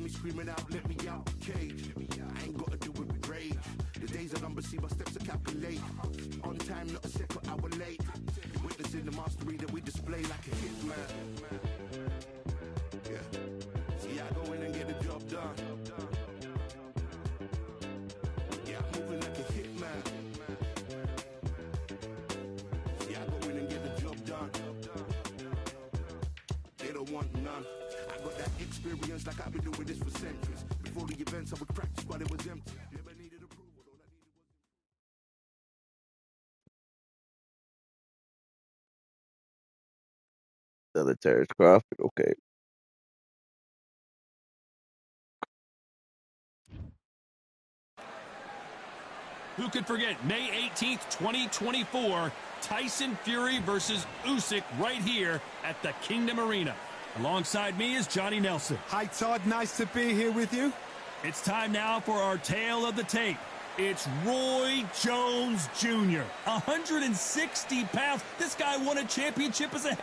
me screaming out, let me out the cage. I ain't gotta do it with rage. The days are numbered, see my steps are calculate. On time, not a second hour late. Witnessing the mastery that we display like a hitman. Yeah. See, I go in and get the job done. Yeah, I'm moving like a hitman. See, I go in and get the job done. They don't want none. I got that experience like I've been doing this for centuries. Before the events, I would practice, but it was empty. Never needed approval. Another Terrence Crawford, okay. Who could forget May 18th, 2024, Tyson Fury versus Usyk right here at the Kingdom Arena. Alongside me is Johnny Nelson. Hi, Todd. Nice to be here with you. It's time now for our tale of the tape. It's Roy Jones Jr., 160 pounds. This guy won a championship as a...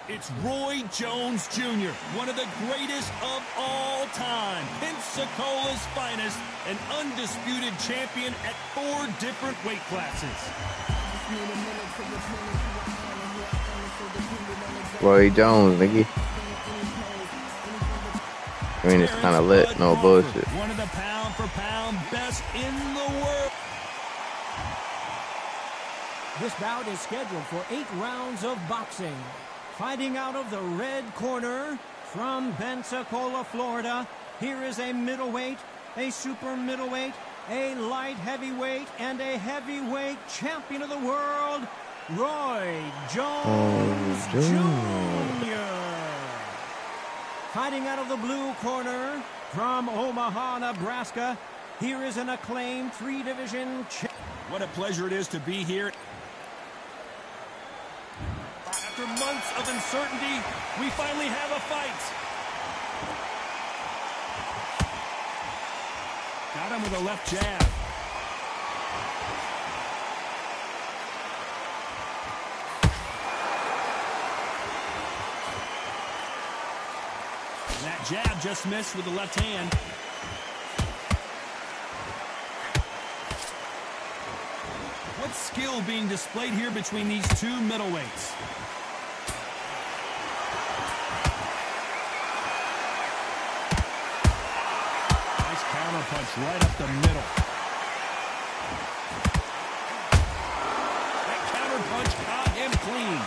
It's Roy Jones Jr., one of the greatest of all time. Pensacola's finest, an undisputed champion at 4 different weight classes. Roy Jones, nigga. I mean, it's kind of lit, no bullshit. One of the pound-for-pound best in the world. This bout is scheduled for 8 rounds of boxing. Fighting out of the red corner from Pensacola, Florida, here is a middleweight, a super middleweight, a light heavyweight, and a heavyweight champion of the world, Roy Jones Jr. Fighting out of the blue corner from Omaha, Nebraska, here is an acclaimed 3-division champion. What a pleasure it is to be here. After months of uncertainty, we finally have a fight. Got him with a left jab. And that jab just missed with the left hand. What skill being displayed here between these two middleweights? Nice counter punch right up the middle. That counter punch caught him clean.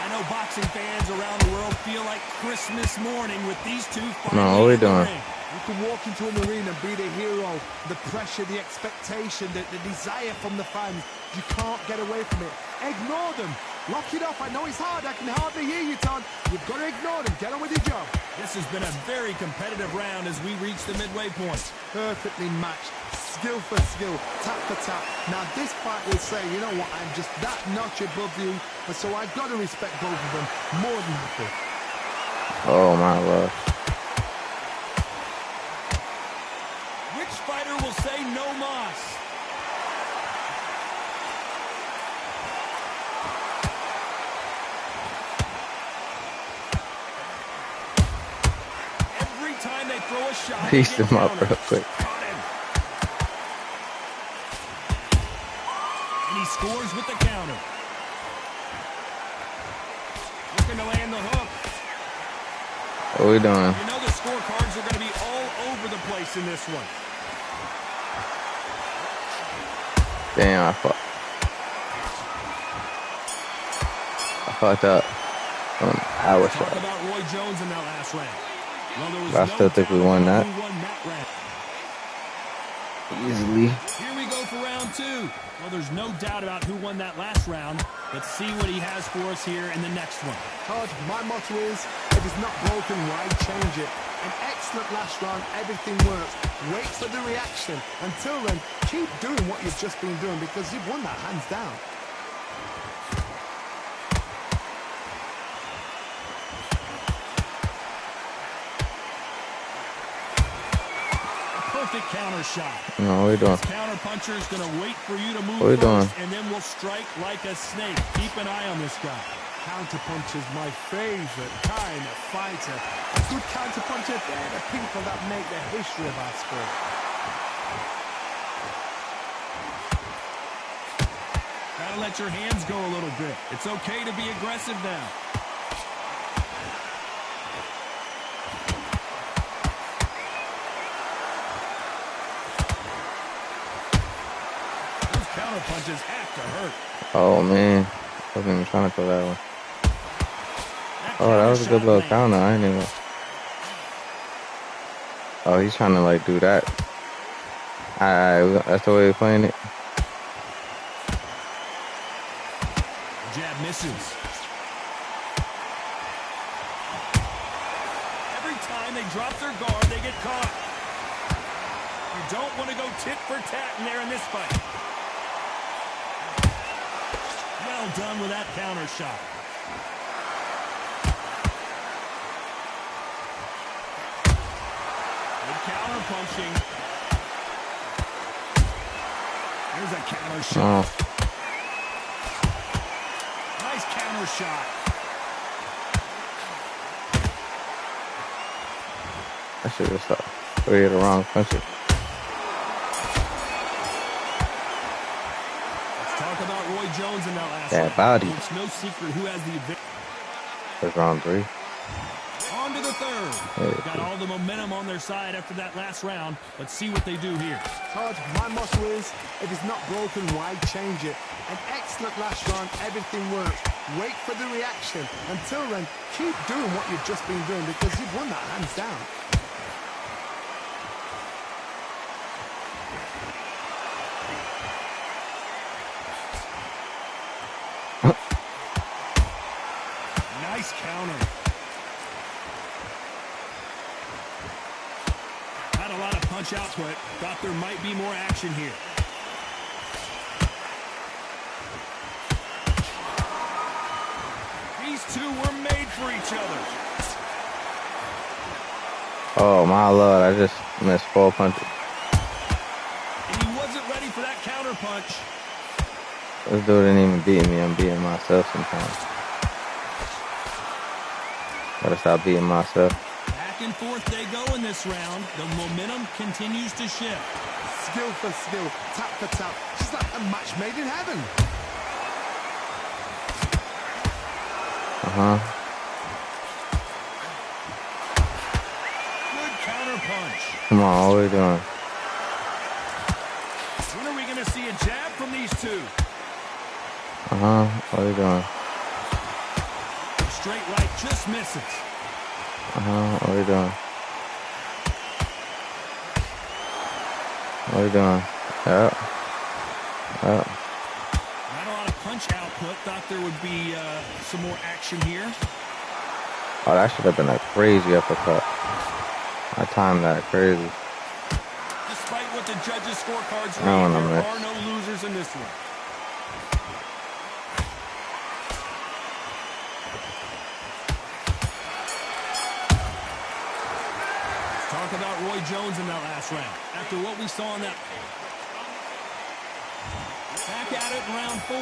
I know boxing fans around the world feel like Christmas morning with these two fighting. No, what are we doing? You can walk into an arena and be the hero, the pressure, the expectation, the desire from the fans. You can't get away from it. Ignore them. Lock it off. I know it's hard. I can hardly hear you, Todd. You've got to ignore them. Get on with your job. This has been a very competitive round as we reach the midway point. Perfectly matched. Skill for skill. Tap for tap. Now, this fight will say, you know what, I'm just that notch above you. And so I've got to respect both of them. More than happy. Oh, my Lord. Fighter will say no mas. Every time they throw a shot, Pieced him up real quick. And he scores with the counter. Looking to land the hook. What are we doing? You know the scorecards are going to be all over the place in this one. Damn, I fucked up. I was Talk about Roy Jones in that last round. Well, there was I still think we won that. round. Easily. Here we go for round 2. Well, there's no doubt about who won that last round. Let's see what he has for us here in the next one. Todd, my motto is, if it's not broken, why change it? An excellent last round, everything works. Wait for the reaction. Until then, keep doing what you've just been doing because you've won that hands down. Perfect counter shot. No, what are we doing? This counter puncher is going to wait for you to move What are we first, doing? and then we'll strike like a snake. Keep an eye on this guy. Counterpuncher's my favorite kind of fighter. A good counterpuncher, they're the people that make the history of our sport. Gotta let your hands go a little bit. It's okay to be aggressive now. Those counter punches have to hurt. Oh, man. I wasn't even trying to throw that one. Oh, that was a good little counter. I ain't even. Oh, he's trying to, like, do that. Alright, that's the way we're playing it. Jab misses. Every time they drop their guard, they get caught. You don't want to go tit for tat in there in this fight. Well done with that counter shot. Good counter punching. Here's a counter shot. Oh. Nice counter shot. I should have stopped. We hit the wrong punch. Let's talk about Roy Jones in that last That body. It's no secret who has the advantage. That's round 3. On to the third. Hey. Got all the momentum on their side after that last round. Let's see what they do here. Todd, my motto is, if it's not broken, why change it? An excellent last round, everything works. Wait for the reaction. Until then, keep doing what you've just been doing because you've won that hands down. Nice counter. Had a lot of punch output. Thought there might be more action here. These two were made for each other. Oh, my lord. I just missed 4 punches. And he wasn't ready for that counter punch. This dude didn't even beat me. I'm beating myself sometimes. Gotta stop beating myself. Back and forth they go in this round. The momentum continues to shift. Skill for skill, tap for tap. Just like a match made in heaven. Good counter punch. Come on, what are we doing? When are we going to see a jab from these two? What are we doing? Straight right just misses. What are we doing? What are we doing? Yeah. Not a lot of punch output. Thought there would be some more action here. Oh, that should have been a crazy uppercut. I timed that crazy. Despite what the judges' scorecards I don't read, wanna there miss. are no losers in this one. Talk about Roy Jones in that last round. After what we saw in that. Back at it in round 4.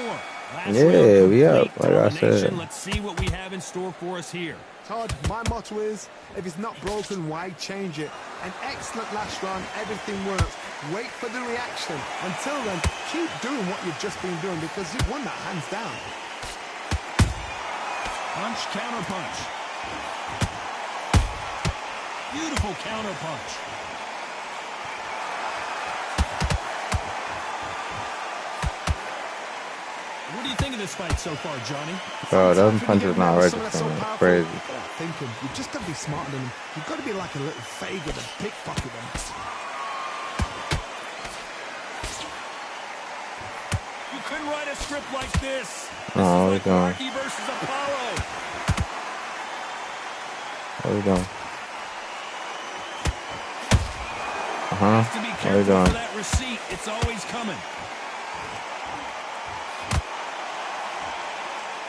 Last Yeah, round we up, complete like I domination. said. Let's see what we have in store for us here. Todd, my motto is, if it's not broken, why change it? An excellent last round, everything works. Wait for the reaction. Until then, keep doing what you've just been doing because you've won that hands down. Punch, counter punch. Beautiful counter punch. What do you think of this fight so far, Johnny? Bro, those punches not registering. It's crazy. Thinking, you've just got to be smarter than them. You've got to be like a little faggot and pickpocket them. You couldn't write a script like this. Oh, This is we're like going. Rocky versus Apollo. What are we doing? Has to be What are we careful doing? for that receipt. It's always coming.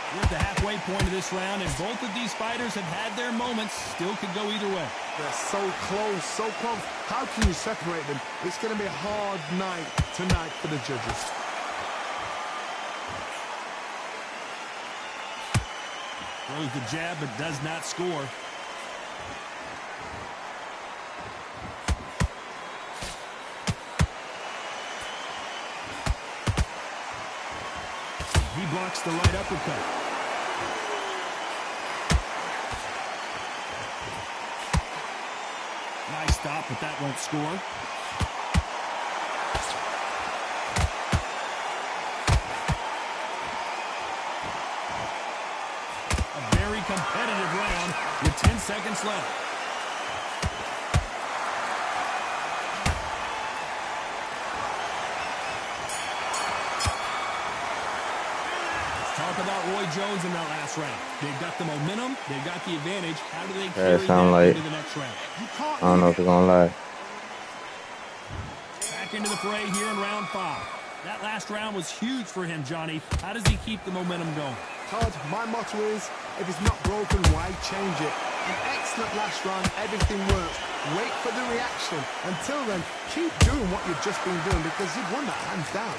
We're at the halfway point of this round, and both of these fighters have had their moments. Still could go either way. They're so close, so close. How can you separate them? It's going to be a hard night tonight for the judges. Throws the jab but does not score. He blocks the right uppercut. Nice stop, but that won't score. A very competitive round with 10 seconds left. Talk about Roy Jones in that last round. They've got the momentum. They've got the advantage. How do they carry that into the next round? I don't know if you're going to lie. Back into the fray here in round 5. That last round was huge for him, Johnny. How does he keep the momentum going? Todd, my motto is, if it's not broken, why change it? An excellent last round. Everything works. Wait for the reaction. Until then, keep doing what you've just been doing because you've won that hands down.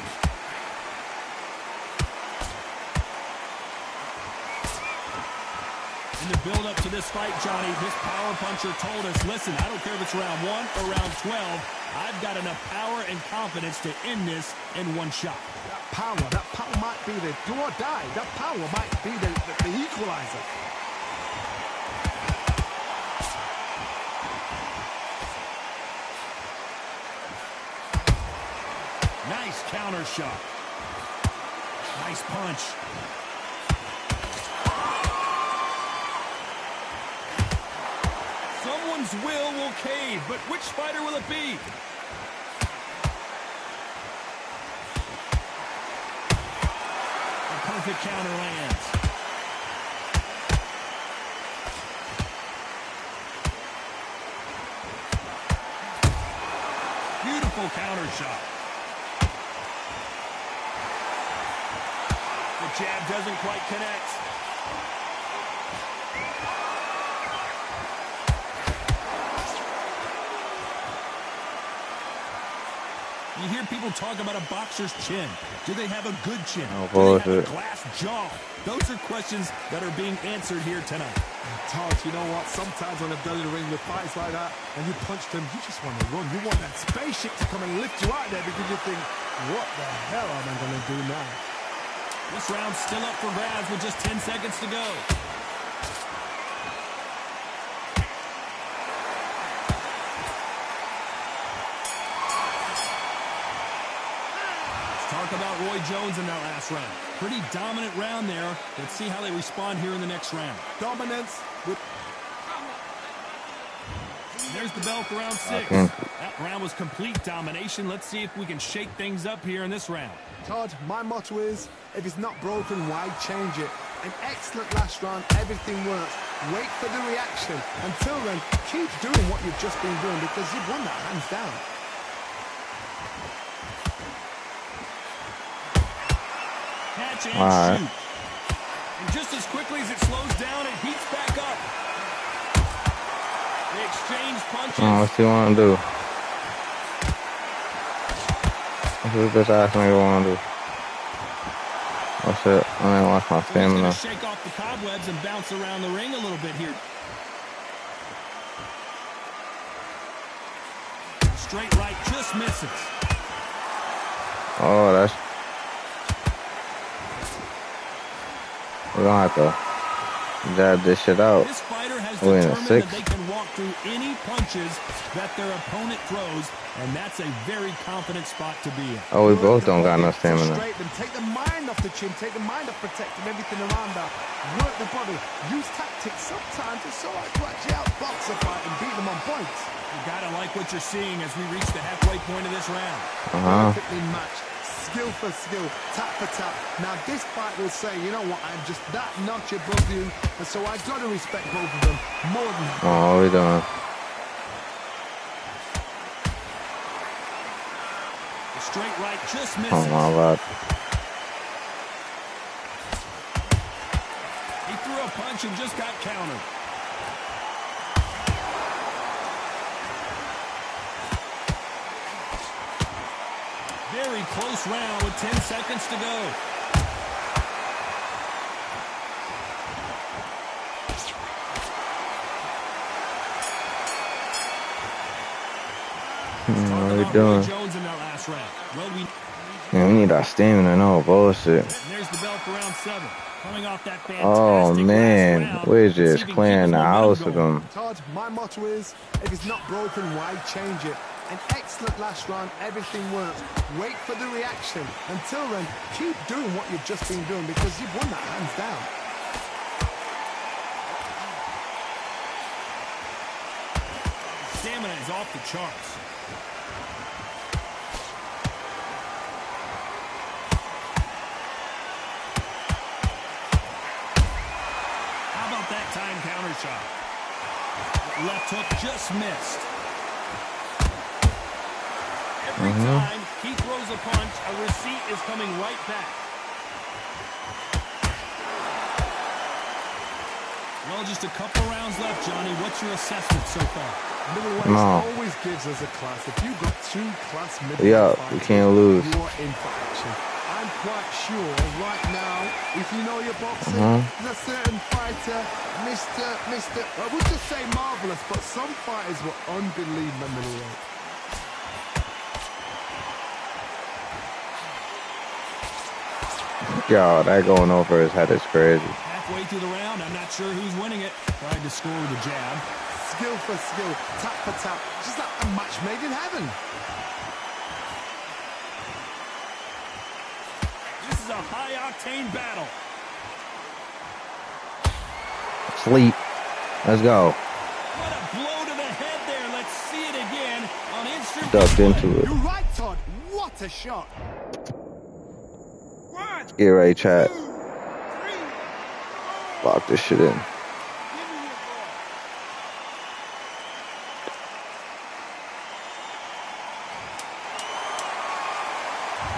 In the build-up to this fight, Johnny, this power puncher told us, listen, I don't care if it's round 1 or round 12, I've got enough power and confidence to end this in one shot. That power might be the do or die. That power might be the equalizer. Nice counter shot. Nice punch. Someone's will cave, but which fighter will it be? A perfect counter lands. Beautiful counter shot. The jab doesn't quite connect. You hear people talk about a boxer's chin. Do they have a good chin? Do they have a glass jaw? Those are questions that are being answered here tonight. Todd, you know what? Sometimes when I've done in the ring with fights like that, and you punch them, you just want to run. You want that spaceship to come and lift you out there because you think, what the hell am I going to do now? This round's still up for grabs with just 10 seconds to go. Talk about Roy Jones in that last round. Pretty dominant round there. Let's see how they respond here in the next round. Dominance with... There's the bell for round 6. That round was complete domination. Let's see if we can shake things up here in this round. Todd, my motto is, if it's not broken, why change it? An excellent last round. Everything works. Wait for the reaction. Until then, keep doing what you've just been doing because you've won that hands down. Catch and shoot. And just as quickly as it slows down, it heats back up. They exchange punches. What's he want to do? What's this ass nigga want to do? Oh shit, I ain't watch my stamina. Shake off the cobwebs and bounce around the ring a little bit here. Straight right just misses. Oh, that's... We're gonna have to jab this shit out. This fighter has We're in a determined 6. that they can walk through any punches that their opponent throws, and that's a very confident spot to be in. Oh, we both don't got no stamina. Take the mind off the chin, take the mind off protecting everything around that. Work the body, use tactics. Sometimes it's so hard to actually outbox a fight and beat them on points. You gotta like what you're seeing as we reach the halfway point of this round. Perfectly matched. Skill for skill, tap for tap. Now this fight will say, you know what, I'm just that notch above you, and so I got to respect both of them more than... Oh, what are we doing? The straight right just misses. Oh my god. He threw a punch and just got countered. Very close round with 10 seconds to go. What are we doing? Jones in that last round. Well, Man, we need our stamina, no bullshit. and there's the bell for round 7. Coming off that fantastic Oh man, last round, we're let's see if just he can clearing keep the his house momentum of going. them. Todd, my motto is, if it's not broken, why change it? An excellent last round, everything works. Wait for the reaction. Until then, keep doing what you've just been doing because you've won that hands down. Stamina is off the charts. How about that time counter shot? Left hook just missed. Every time he throws a punch, a receipt is coming right back. Well, just a couple rounds left, Johnny. What's your assessment so far? Middleweight always gives us a class. If you've got 2 class middleweight Yeah, we fighters, can't lose. you are in for action. I'm quite sure right now, if you know your boxing, there's a certain fighter, I would just say marvelous, but some fighters were unbelievable middleweight. Yo, that going over his head is crazy. Halfway through the round, I'm not sure who's winning it. Tried to score with a jab. Skill for skill, tap for tap, just like a match made in heaven. This is a high-octane battle. Sleep. Let's go. What a blow to the head there. Let's see it again on instant Ducked replay. into it. You're right, Todd. What a shot. Get right, chat. Lock this shit in.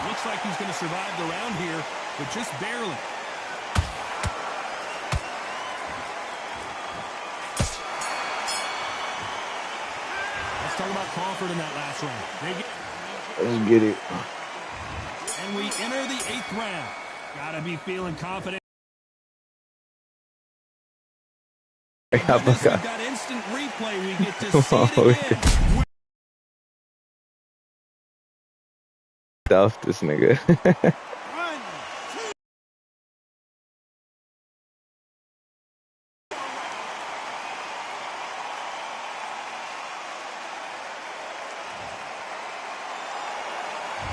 Looks like he's going to survive the round here, but just barely. Let's talk about Crawford in that last round. Let's get it. And we enter the 8th round. Gotta be feeling confident. Goodness, we've got instant replay. We get to see it again. Stuff this nigga.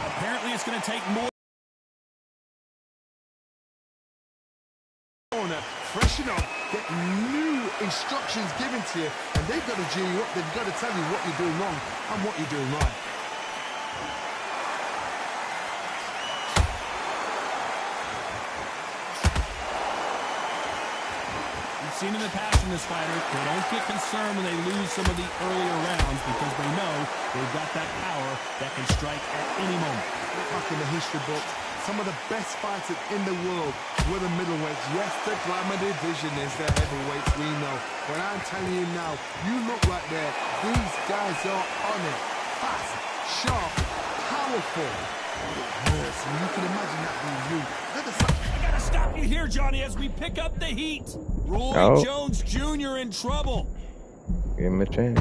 Apparently, it's going to take more. Freshen up, get new instructions given to you, and they've got to G you up. They've got to tell you what you're doing wrong and what you're doing right. We've seen in the past from this fighter, they don't get concerned when they lose some of the earlier rounds because they know they've got that power that can strike at any moment. Back in the history books, some of the best fighters in the world were the middleweights. Yes, the glamour division is the heavyweights, we know. But I'm telling you now, you look right there, these guys are on it. Fast, sharp, powerful. It hurts, and you can imagine that being you. I gotta stop you here, Johnny, as we pick up the heat. Roy Jones Jr. in trouble. Give him a chance.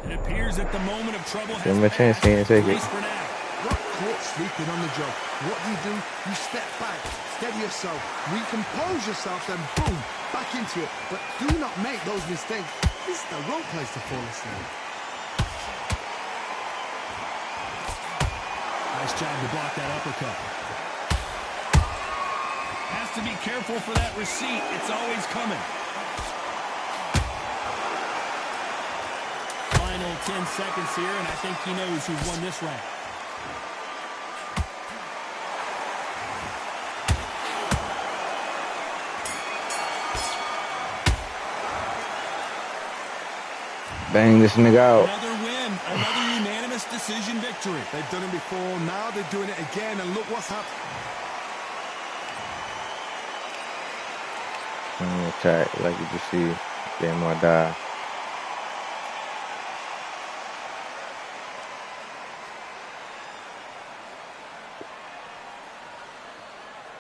It appears that the moment of trouble Give him a chance, he ain't take it. for now. Got caught sleeping on the job. What do? You step back, steady yourself, recompose yourself, then boom, back into it. But do not make those mistakes. This is the wrong place to fall asleep. Nice job to block that uppercut. Has to be careful for that receipt. It's always coming. Final 10 seconds here, and I think he knows who's won this round. Bang this nigga out. Another win, another unanimous decision victory. They've done it before, now they're doing it again, and look what's happened. Chat, like you can see, GameOrDie7.